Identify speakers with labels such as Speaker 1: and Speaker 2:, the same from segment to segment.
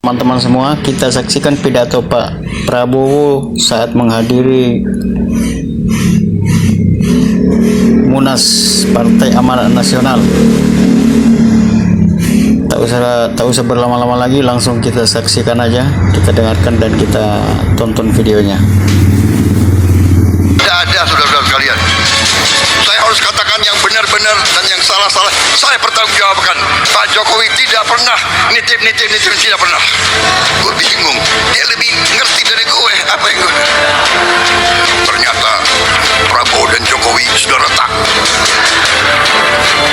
Speaker 1: Teman-teman semua, kita saksikan pidato Pak Prabowo saat menghadiri Munas Partai Amanat Nasional. Tak usah berlama-lama lagi, langsung kita saksikan aja, kita dengarkan dan kita tonton videonya.
Speaker 2: Tidak ada, saudara-saudara sekalian. Saya harus katakan yang benar-benar dan yang salah-salah saya pertanggungjawabkan. Pak Jokowi tidak pernah nitip, tidak pernah. Gue bingung, dia lebih ngerti dari gue apa yang gue. Ternyata Prabowo dan Jokowi sudah retak.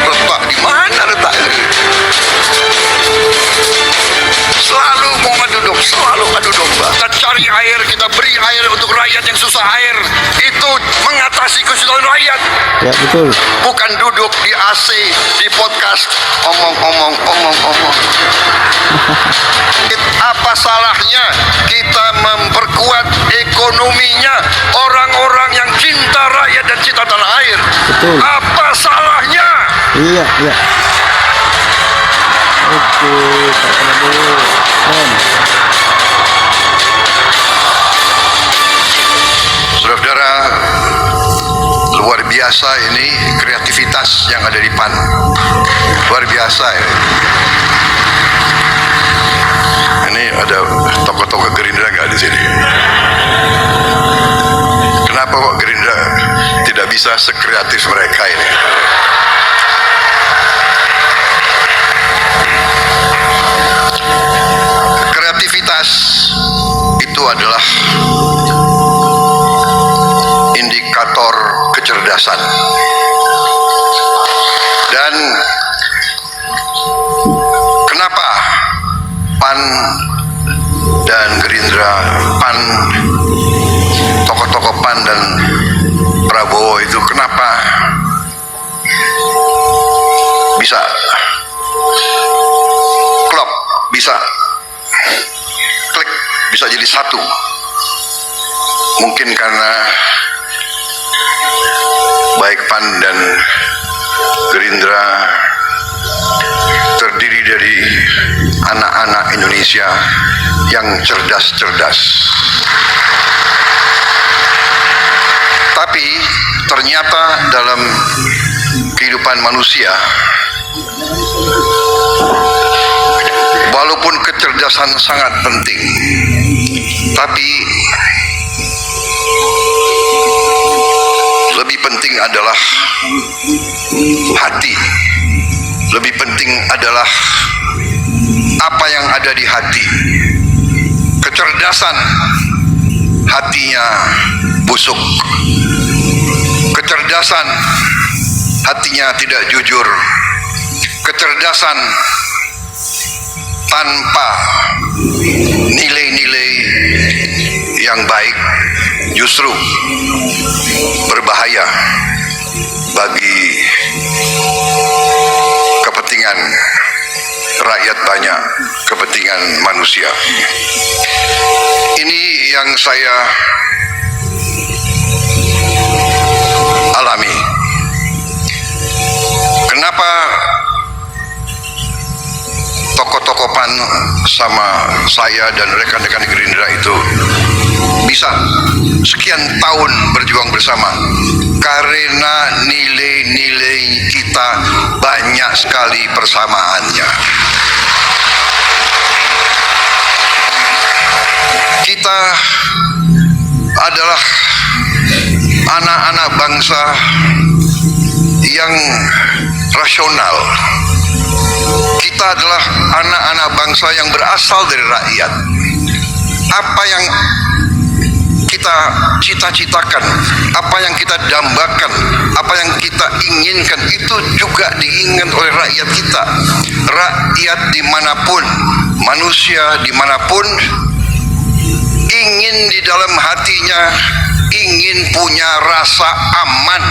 Speaker 2: Retak di mana retaknya? Selalu mau adu domba. Kita cari air, kita beri air untuk rakyat yang susah air. Itu mengatasi kesulitan rakyat.
Speaker 1: Ya betul.
Speaker 2: Bukan duduk di AC, di podcast, omong-omong. Apa salahnya kita memperkuat ekonominya orang-orang yang cinta rakyat dan cinta tanah air?
Speaker 1: Betul.
Speaker 2: Apa salahnya?
Speaker 1: Iya. Oke, Pak Prabowo.
Speaker 2: Saudara-saudara, luar biasa ini kreativitas yang ada di PAN. Luar biasa ini. Ini ada tokoh-tokoh Gerindra nggak di sini? Kenapa kok Gerindra tidak bisa sekreatif mereka ini? Kreativitas itu adalah indikator kecerdasan. Dan kenapa PAN dan Gerindra, tokoh-tokoh PAN dan Prabowo itu kenapa bisa klop, bisa klik, bisa jadi satu? Mungkin karena baik PAN dan Gerindra terdiri dari anak-anak Indonesia yang cerdas-cerdas. Tapi ternyata dalam kehidupan manusia, walaupun kecerdasan sangat penting, tapi lebih penting adalah hati. Lebih penting adalah apa yang ada di hati. Kecerdasan, hatinya busuk. Kecerdasan, hatinya tidak jujur. Kecerdasan tanpa nilai-nilai yang baik justru berbahaya bagi kepentingan rakyat banyak, kepentingan manusia. Ini yang saya alami. Kenapa tokoh-tokoh PAN sama saya dan rekan-rekan Gerindra itu bisa sekian tahun berjuang bersama? Karena nilai-nilai kita banyak sekali persamaannya. Kita adalah anak-anak bangsa yang rasional. Kita adalah anak-anak bangsa yang berasal dari rakyat. Apa yang kita cita-citakan, apa yang kita dambakan, apa yang kita inginkan, itu juga diinginkan oleh rakyat kita. Rakyat dimanapun, manusia dimanapun, ingin di dalam hatinya, ingin punya rasa aman.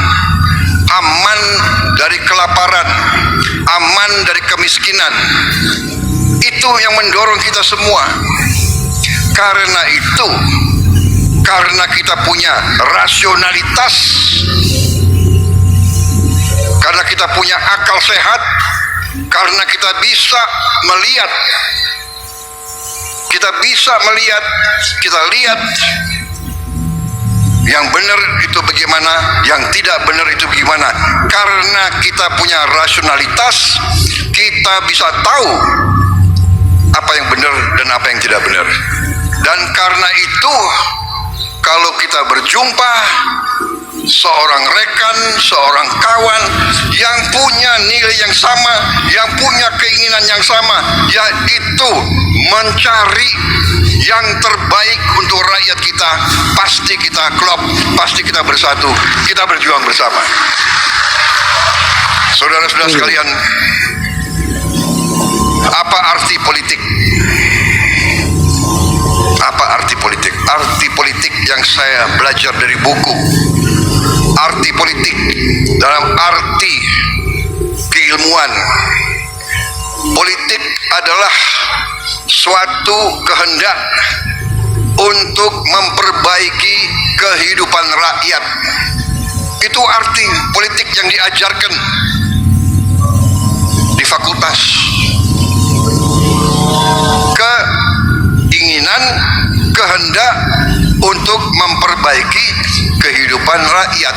Speaker 2: Aman dari kelaparan, aman dari kemiskinan. Itu yang mendorong kita semua. Karena itu, karena kita punya rasionalitas, karena kita punya akal sehat, karena kita bisa melihat kita bisa melihat, kita lihat yang benar itu bagaimana, yang tidak benar itu bagaimana. Karena kita punya rasionalitas, kita bisa tahu apa yang benar dan apa yang tidak benar. Dan karena itu, kalau kita berjumpa seorang rekan, seorang kawan yang punya nilai yang sama, yang punya keinginan yang sama, yaitu mencari yang terbaik untuk rakyat kita, pasti kita klop, pasti kita bersatu, kita berjuang bersama. Saudara-saudara sekalian, apa arti politik? Apa arti politik? Arti politik yang saya belajar dari buku, arti politik dalam arti keilmuan. Politik adalah suatu kehendak untuk memperbaiki kehidupan rakyat. Itu arti politik yang diajarkan di fakultas. Keinginan, kehendak untuk memperbaiki kehidupan rakyat.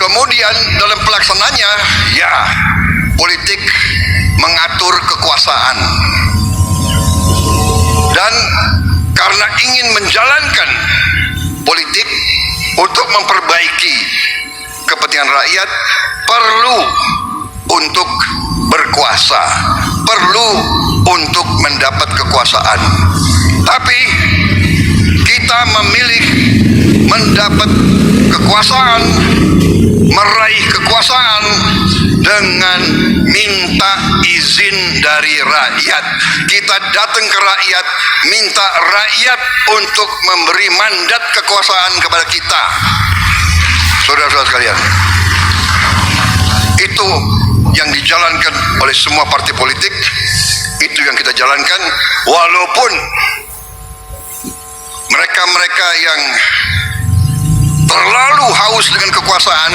Speaker 2: Kemudian dalam pelaksananya, ya, politik mengatur kekuasaan. Dan karena ingin menjalankan politik untuk memperbaiki kepentingan rakyat, perlu untuk berkuasa, perlu untuk mendapat kekuasaan. Tapi kita memilih mendapat kekuasaan, meraih kekuasaan dengan minta izin dari rakyat. Kita datang ke rakyat, minta rakyat untuk memberi mandat kekuasaan kepada kita. Saudara-saudara sekalian, itu yang dijalankan oleh semua partai politik, itu yang kita jalankan, walaupun mereka-mereka yang terlalu haus dengan kekuasaan,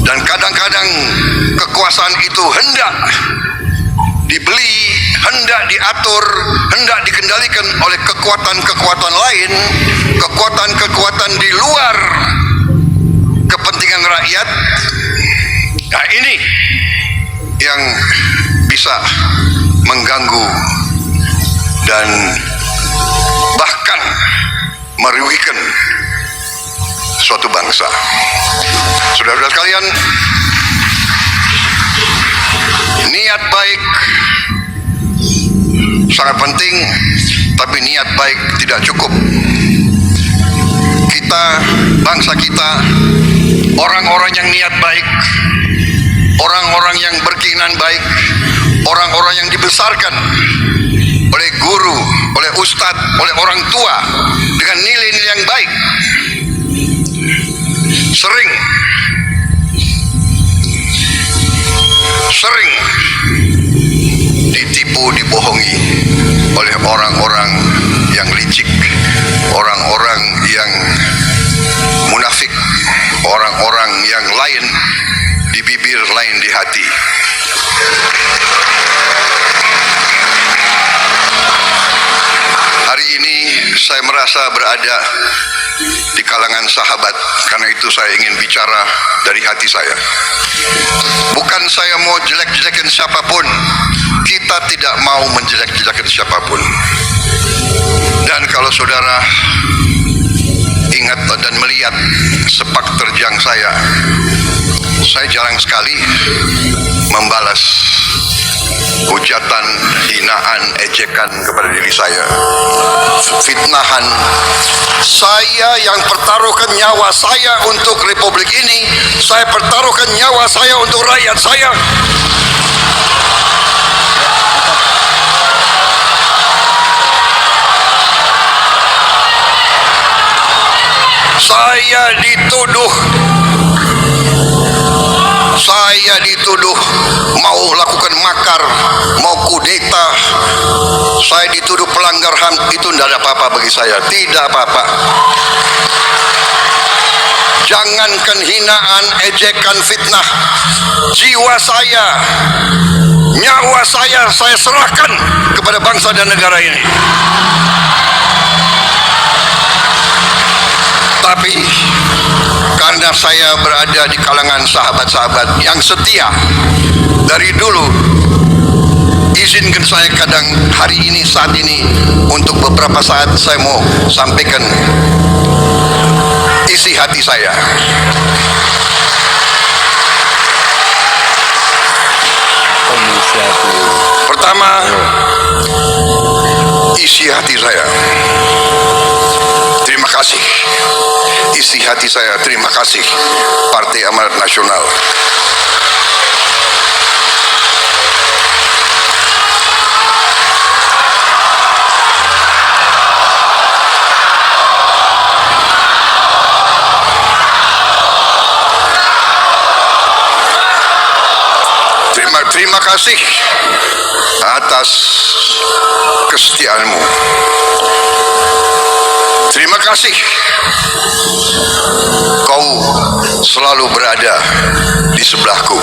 Speaker 2: dan kadang-kadang kekuasaan itu hendak dibeli, hendak diatur, hendak dikendalikan oleh kekuatan-kekuatan lain, kekuatan-kekuatan di luar kepentingan rakyat. Nah, ini yang bisa mengganggu dan bahkan merugikan suatu bangsa. Saudara-saudara sekalian, niat baik sangat penting, tapi niat baik tidak cukup. Kita, bangsa kita, orang-orang yang niat baik, orang-orang yang berkeinginan baik, orang-orang yang dibesarkan oleh guru, oleh ustadz, oleh orang tua dengan nilai-nilai yang baik, sering ditipu, dibohongi oleh orang-orang yang licik, orang-orang yang munafik, orang-orang yang lain di bibir, lain di hati. Hari ini saya merasa berada di kalangan sahabat, karena itu saya ingin bicara dari hati saya. Bukan saya mau jelek-jelekan siapapun, kita tidak mau menjelek-jelekan siapapun. Dan kalau saudara ingat dan melihat sepak terjang saya jarang sekali membalas hujatan, hinaan, ejekan kepada diri saya, fitnahan. Saya yang pertaruhkan nyawa saya untuk republik ini, saya pertaruhkan nyawa saya untuk rakyat saya. Saya dituduh mau lakukan makar, mau kudeta. Saya dituduh pelanggar HAM, itu tidak ada apa-apa bagi saya, tidak apa-apa. Jangankan hinaan, ejekan, fitnah, jiwa saya Nyawa saya serahkan kepada bangsa dan negara ini. Tapi karena saya berada di kalangan sahabat-sahabat yang setia dari dulu, izinkan saya kadang hari ini, saat ini, untuk beberapa saat saya mau sampaikan isi hati saya. Pertama, isi hati saya. Terima kasih. Isi hati saya, terima kasih Partai Amanat Nasional. Terima kasih atas kesetiaanmu. Terima kasih kau selalu berada di sebelahku.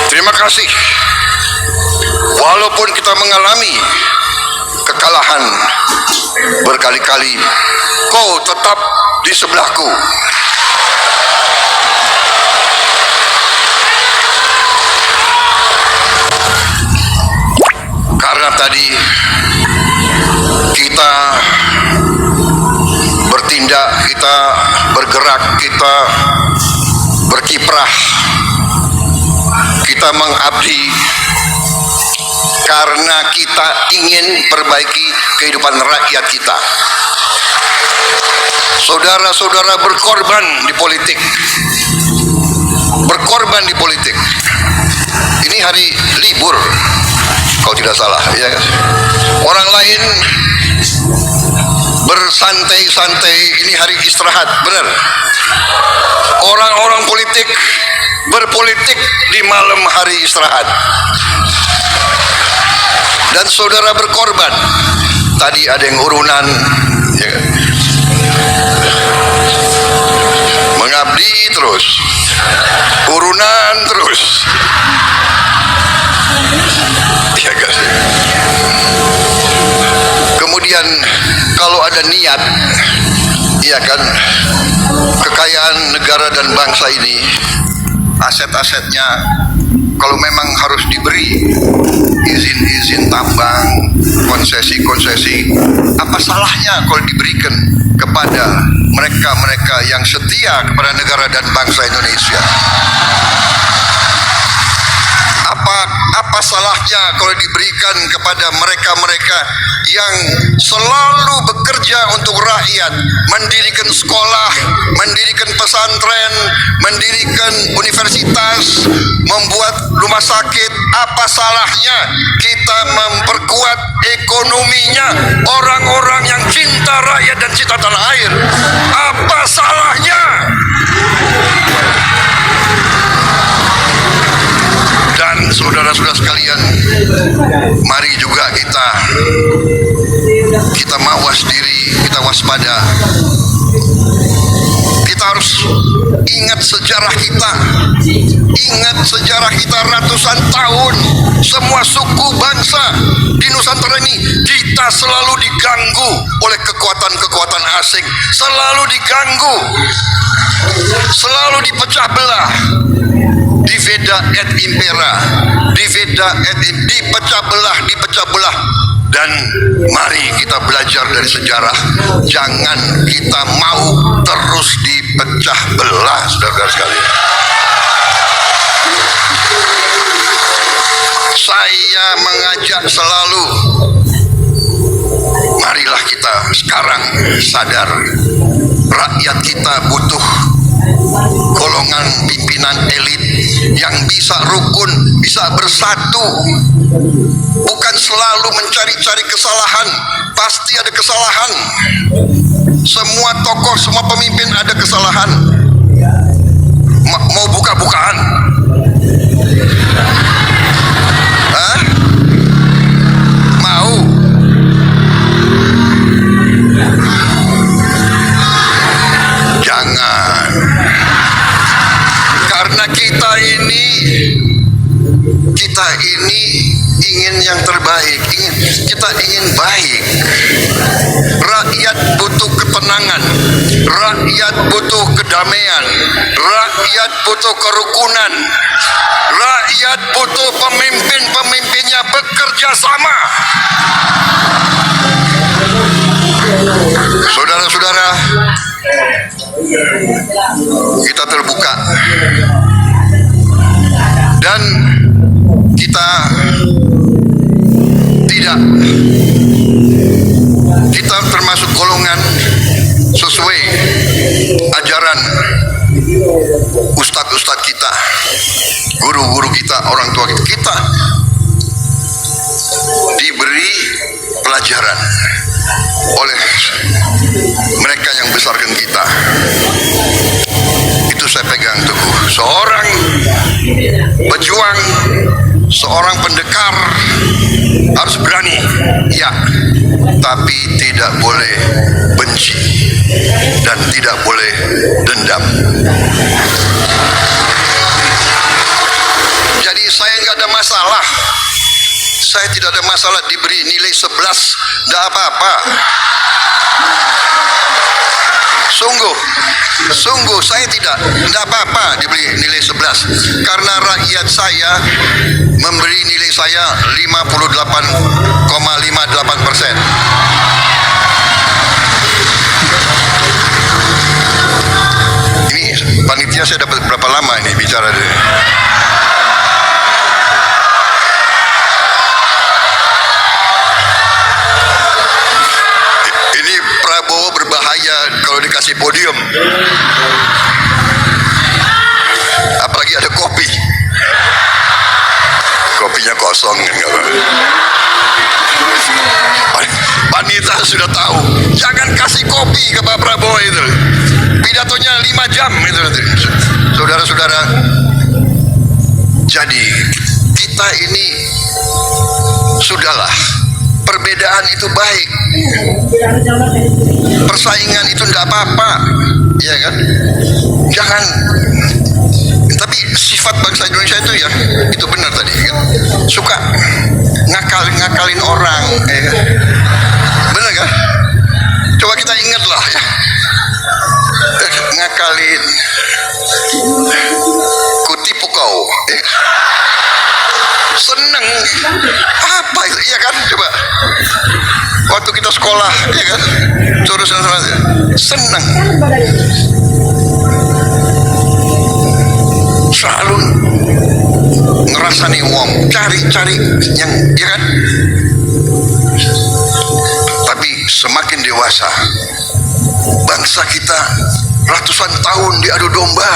Speaker 2: Terima kasih walaupun kita mengalami kekalahan berkali-kali, kau tetap di sebelahku. Karena tadi kita bertindak, kita bergerak, kita berkiprah, kita mengabdi karena kita ingin perbaiki kehidupan rakyat kita. Saudara-saudara berkorban di politik, berkorban di politik. Ini hari libur, kalau tidak salah, ya kan? Orang lain bersantai-santai, ini hari istirahat, benar. Orang-orang politik berpolitik di malam hari istirahat. Dan saudara berkorban. Tadi ada yang urunan, ya kan? Mengabdi terus, urunan terus, ya guys. Kemudian kalau ada niat, ya kan, kekayaan negara dan bangsa ini, aset-asetnya kalau memang harus diberi izin-izin tambang, konsesi-konsesi, apa salahnya kalau diberikan kepada mereka-mereka yang setia kepada negara dan bangsa Indonesia? Apa salahnya kalau diberikan kepada mereka-mereka yang selalu bekerja untuk rakyat, mendirikan sekolah, mendirikan pesantren, mendirikan universitas, membuat rumah sakit? Apa salahnya kita memperkuat ekonominya orang-orang yang cinta rakyat dan cinta tanah air? Apa salahnya? Dan saudara-saudara sekalian, mari juga kita mawas diri, kita waspada. Kita harus ingat sejarah kita, ingat sejarah kita ratusan tahun. Semua suku bangsa di Nusantara ini kita selalu diganggu oleh kekuatan-kekuatan asing, selalu diganggu, selalu dipecah belah. Diveda et impera, dipecah belah. Dan mari kita belajar dari sejarah, jangan kita mau terus dipecah belah, saudara sekalian. Saya mengajak selalu, marilah kita sekarang sadar, rakyat kita butuh golongan pimpinan elit yang bisa rukun, bisa bersatu, bukan selalu mencari-cari kesalahan. Pasti ada kesalahan, semua tokoh, semua pemimpin ada kesalahan. Mau buka-bukaan? Hah? Mau? Jangan. kita ini ingin yang terbaik, kita ingin baik. Rakyat butuh ketenangan, rakyat butuh kedamaian, rakyat butuh kerukunan, rakyat butuh pemimpin-pemimpinnya bekerja sama. Saudara-saudara, kita terbuka dan kita termasuk golongan sesuai ajaran ustadz-ustadz kita, guru-guru kita, orang tua kita. Kita diberi pelajaran oleh mereka yang besarkan kita. Itu saya pegang teguh. Seorang pejuang, seorang pendekar harus berani, ya, tapi tidak boleh benci dan tidak boleh dendam. Jadi saya nggak ada masalah. Saya tidak ada masalah diberi nilai 11, tidak apa-apa. Sungguh saya tidak apa-apa diberi nilai 11, karena rakyat saya memberi nilai saya 58,58%. Ini panitia saya dapat berapa lama ini bicara deh. Prabowo berbahaya kalau dikasih podium, apalagi ada kopinya kosong kan. Panitia sudah tahu, jangan kasih kopi ke Pak Prabowo itu, pidatonya 5 jam itu. Saudara-saudara, jadi kita ini sudahlah, perbedaan itu baik, persaingan itu tidak apa-apa, ya kan? Jangan. Tapi sifat bangsa Indonesia itu ya, itu benar tadi, kan? Suka ngakalin orang, ya kan? Benar kan? Coba kita ingatlah ya, ngakalin, kutipu kau, ya. Seneng apa itu, iya kan? Coba waktu kita sekolah, iya kan, terus seneng, selalu ngerasani wong, cari yang, iya kan? Tapi semakin dewasa, bangsa kita ratusan tahun diadu domba,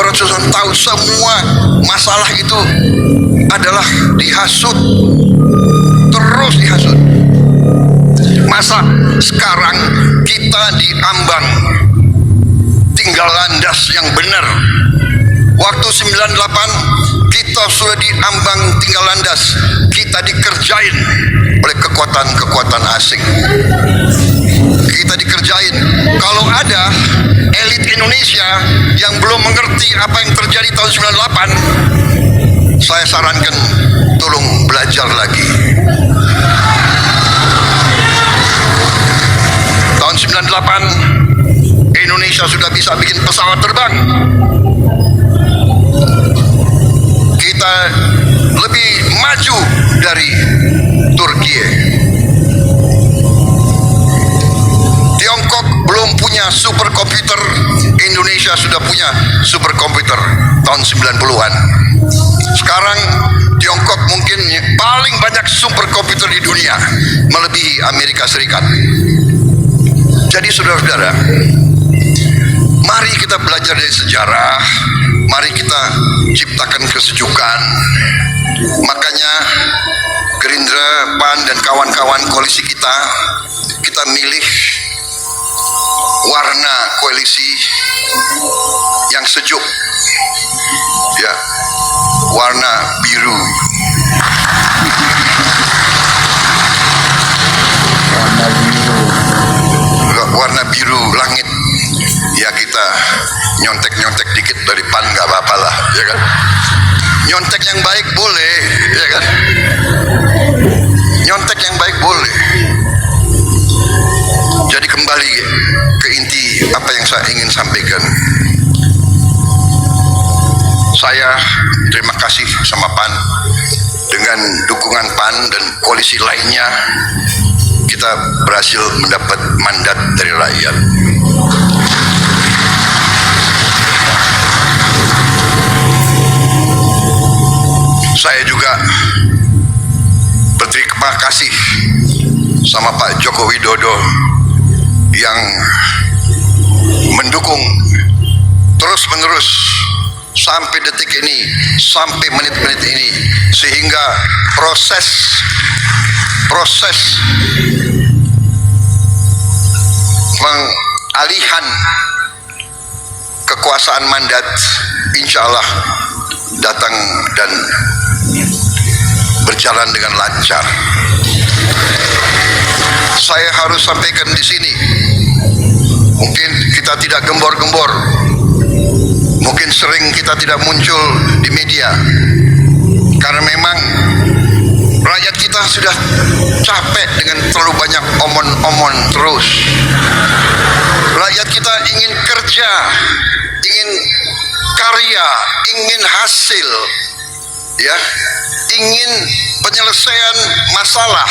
Speaker 2: ratusan tahun, semua masalah itu adalah dihasut, terus dihasut. Masa sekarang kita diambang tinggal landas yang benar. Waktu 98 kita sudah diambang tinggal landas, kita dikerjain oleh kekuatan asing. Kita dikerjain. Kalau ada elit Indonesia yang belum mengerti apa yang terjadi tahun 98, saya sarankan tolong belajar lagi. Tahun 98 Indonesia sudah bisa bikin pesawat terbang. Kita lebih maju dari Turki. Tiongkok belum punya superkomputer, Indonesia sudah punya superkomputer tahun 90-an. Sekarang Tiongkok mungkin paling banyak superkomputer di dunia, melebihi Amerika Serikat. Jadi saudara-saudara, mari kita belajar dari sejarah, mari kita ciptakan kesejukan. Makanya Gerindra, PAN dan kawan-kawan koalisi kita milih warna koalisi yang sejuk, ya, warna biru. Warna biru langit, ya, kita nyontek dikit dari PAN nggak apa-apa lah. ya kan? Nyontek yang baik boleh, ya kan? Nyontek yang baik boleh. Jadi kembali ke inti apa yang saya ingin sampaikan. Saya terima kasih sama PAN. Dengan dukungan PAN dan koalisi lainnya, kita berhasil mendapat mandat dari rakyat. Saya juga berterima kasih sama Pak Joko Widodo yang mendukung terus-menerus sampai detik ini, sampai menit-menit ini, sehingga proses pengalihan kekuasaan mandat insya Allah datang dan berjalan dengan lancar. Saya harus sampaikan di sini, mungkin kita tidak gembor-gembor, mungkin sering kita tidak muncul di media, karena memang rakyat kita sudah capek dengan terlalu banyak omon-omon terus. Rakyat kita ingin kerja, ingin karya, ingin hasil, ya, ingin penyelesaian masalah.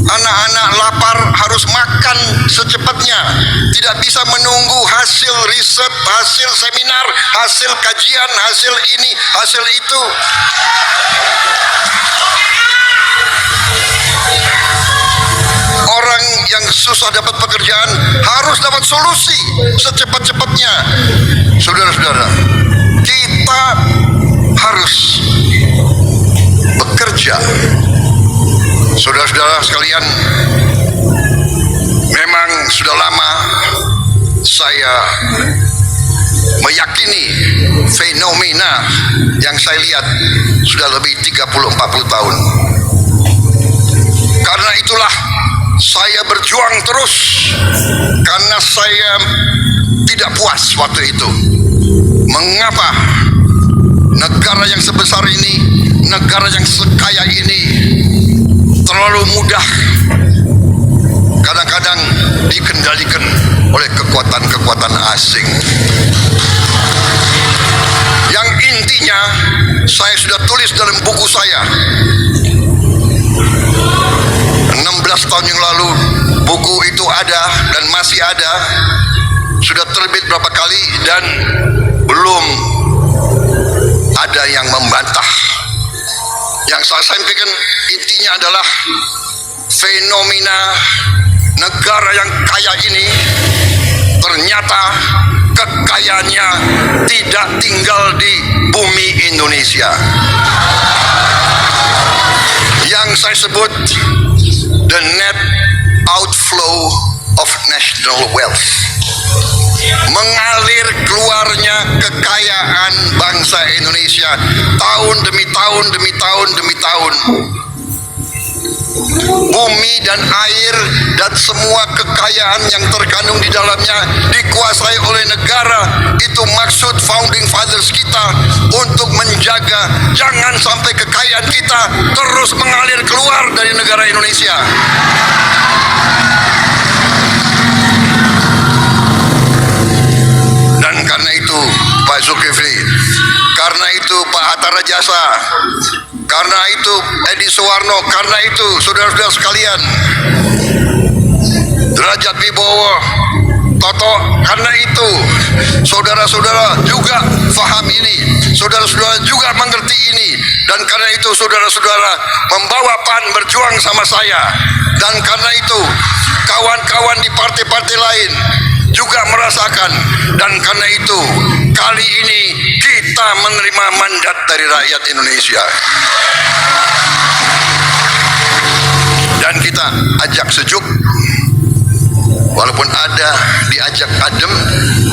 Speaker 2: Anak-anak lapar harus makan secepatnya, tidak bisa menunggu hasil riset, hasil seminar, hasil kajian, hasil ini, hasil itu. Orang yang susah dapat pekerjaan harus dapat solusi secepat-cepatnya. Saudara-saudara, kita harus bekerja. Saudara-saudara sekalian, memang sudah lama saya meyakini fenomena yang saya lihat sudah lebih 30-40 tahun. Karena itulah saya berjuang terus, karena saya tidak puas waktu itu. Mengapa negara yang sebesar ini, negara yang sekaya ini terlalu mudah kadang-kadang dikendalikan oleh kekuatan-kekuatan asing. Yang intinya saya sudah tulis dalam buku saya 16 tahun yang lalu. Buku itu ada dan masih ada, sudah terbit berapa kali dan belum ada yang membantah. Yang saya sampaikan intinya adalah fenomena negara yang kaya ini ternyata kekayaannya tidak tinggal di bumi Indonesia. Yang saya sebut the net outflow of national wealth, mengalir keluarnya kekayaan bangsa Indonesia tahun demi tahun demi tahun demi tahun. Bumi dan air dan semua kekayaan yang terkandung di dalamnya dikuasai oleh negara. Itu maksud founding fathers kita, untuk menjaga jangan sampai kekayaan kita terus mengalir keluar dari negara Indonesia. Dan karena itu Pak Zulkifli, karena itu Pak Hatta Rajasa, karena itu Edi Suwarno, karena itu saudara-saudara sekalian, Derajat Wibowo, Toto, karena itu saudara-saudara juga faham ini, saudara-saudara juga mengerti ini, dan karena itu saudara-saudara membawa PAN berjuang sama saya, dan karena itu kawan-kawan di partai-partai lain juga merasakan, dan karena itu kali ini kita menerima mandat dari rakyat Indonesia. Dan kita ajak sejuk, walaupun ada diajak adem,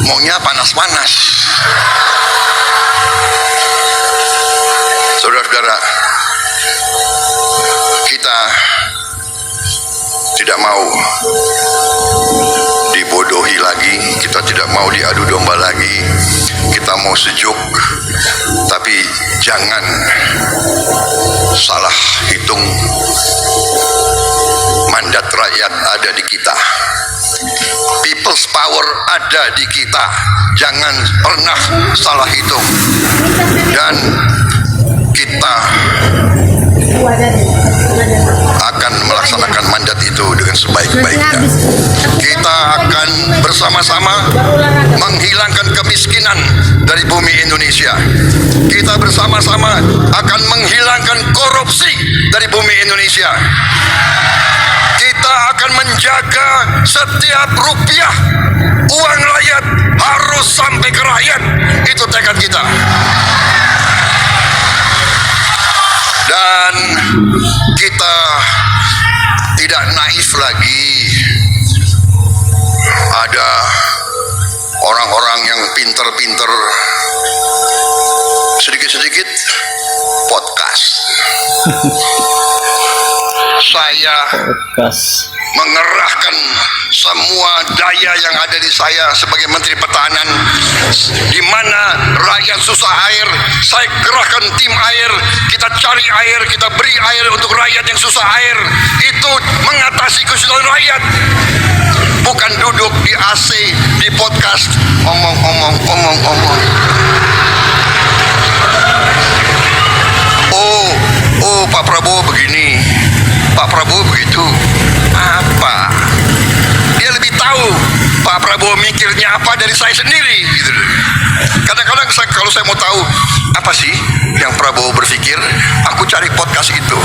Speaker 2: maunya panas-panas. Saudara-saudara, kita tidak mau dibodohi lagi, kita tidak mau diadu domba lagi, kita mau sejuk, jangan salah hitung. Mandat rakyat ada di kita, people's power ada di kita. Jangan pernah salah hitung, dan kita akan melaksanakan mandat itu dengan sebaik-baiknya. Kita akan bersama-sama menghilangkan kemiskinan dari bumi Indonesia. Kita bersama-sama akan menghilangkan korupsi dari bumi Indonesia. Kita akan menjaga setiap rupiah uang rakyat harus sampai ke rakyat. Itu tekad kita. Dan kita tidak naif lagi. Ada orang-orang yang pinter-pinter sedikit-sedikit podcast. Saya mengerahkan semua daya yang ada di saya sebagai Menteri Pertahanan. Di mana rakyat susah air, saya kerahkan tim air. Kita cari air, kita beri air untuk rakyat yang susah air. Itu mengatasi kesulitan rakyat. Bukan duduk di AC, di podcast, omong. Oh, Pak Prabowo begini, Pak Prabowo begitu. Apa? Dia lebih tahu Pak Prabowo mikirnya apa dari saya sendiri. Gitu. Kadang-kadang kalau saya mau tahu apa sih yang Prabowo berpikir, aku cari podcast itu.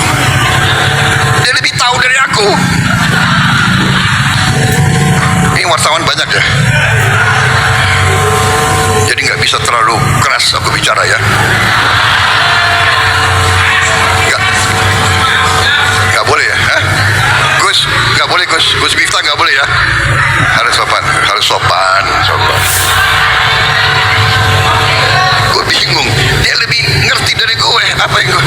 Speaker 2: Dia lebih tahu dari aku. Ini wartawan banyak ya. Jadi nggak bisa terlalu keras aku bicara ya. Nggak boleh ya. Gus, nggak boleh Gus Miftah nggak boleh ya. Harus sopan. Gue bingung. Dia lebih ngerti dari gue. Apa yang gue?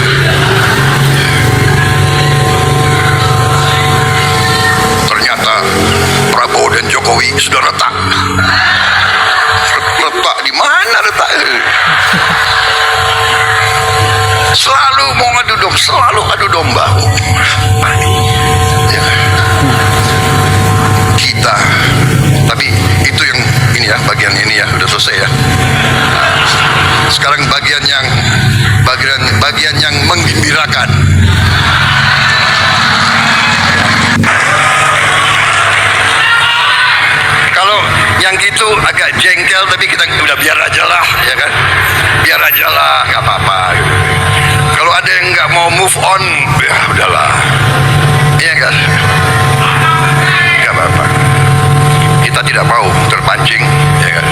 Speaker 2: Ternyata Prabowo dan Jokowi sudah retak. Retak di mana retak? Selalu mau adu domba. Ya. Kita, tapi itu yang ini ya, bagian ini ya udah selesai ya. Sekarang bagian yang menggembirakan. Kalau yang gitu agak jengkel, tapi kita udah biar aja lah, ya kan? Biar aja lah, nggak apa-apa. Kalau ada yang nggak mau move on, ya udahlah, iya kan? Nggak apa-apa. Kita tidak mau terpancing, ya kan?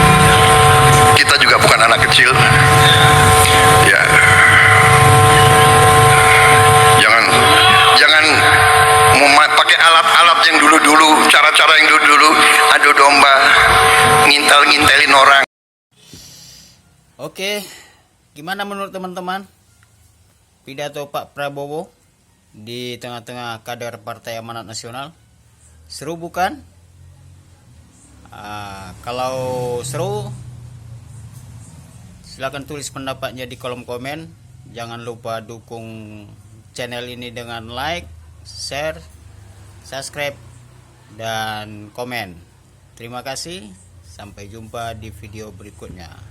Speaker 2: Kita juga bukan anak kecil, ya. Jangan pakai alat-alat yang dulu-dulu, cara-cara yang dulu-dulu, adu domba, ngintelin orang.
Speaker 1: Oke, gimana menurut teman-teman pidato Pak Prabowo di tengah-tengah kader Partai Amanat Nasional? Seru bukan? Kalau seru, silakan tulis pendapatnya di kolom komen. Jangan lupa dukung channel ini dengan like, share, subscribe, dan komen. Terima kasih. Sampai jumpa di video berikutnya.